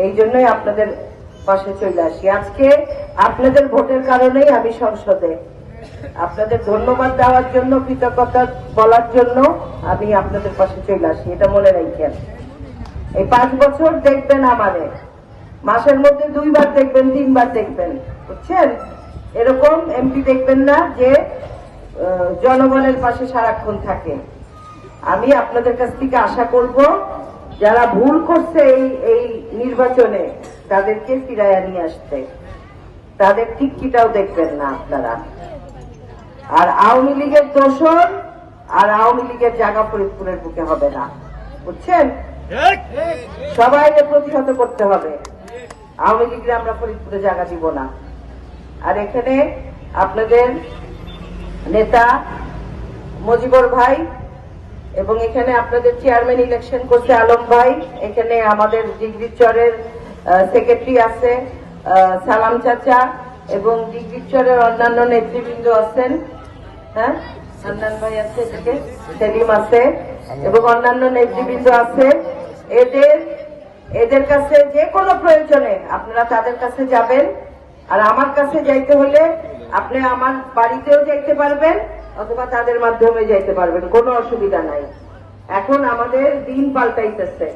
এই জন্যই আপনাদের পাশে চলে আসি। আজকে আপনাদের ভোটের কারণেই আমি সংসদে, আপনাদের ধন্যবাদ দেওয়ার জন্য, কৃতজ্ঞতা বলার জন্য আমি আপনাদের পাশে চলে আসি। এটা মনে রাখেন। এই 5 বছর দেখবেন আমারে, মাসের মধ্যে 2 বার দেখবেন, 3 বার দেখবেন, বুঝছেন? এরকম এমপি দেখবেন না যে জনগণের পাশে সারাক্ষণ থাকে। আমি আপনাদের কাছ থেকে আশা করব যারা ভুল করছে এই নির্বাচনে তাদেরকে ফিরাইয়া নিয়ে আসতে, তাদের টিকিটাও দেখবেন না আপনারা। আর আওয়ামী লীগের দোষর আর আওয়ামী লীগের জায়গা ফরিদপুরের বুকে হবে না, বুঝছেন? সবাইকে প্রতিহত করতে হবে। আওয়ামী লীগের আমরা ফরিদপুরে জায়গা দিব না। আর এখানে আপনাদের নেতা মজিবর ভাই এবং এখানে আপনাদের চেয়ারম্যান ইলেকশন করছে আলম ভাই, এখানে আমাদের ডিগ্রিচরের সেক্রেটারি আছে সালাম চাচা এবং ডিগ্রিচরের অন্যান্য নেতৃবৃন্দ আছেন, হ্যাঁ হান্নান ভাই আছে, সেলিম আছে এবং অন্যান্য নেতৃবৃন্দ আছে। এদের কাছে যে কোনো প্রয়োজনে আপনারা তাদের কাছে যাবেন। আর আমার কাছে যাইতে হলে আপনি আমার বাড়িতেও যাইতে পারবেন অথবা তাদের মাধ্যমে যাইতে পারবেন, কোনো অসুবিধা নাই। এখন আমাদের দিন পাল্টাইতেছে।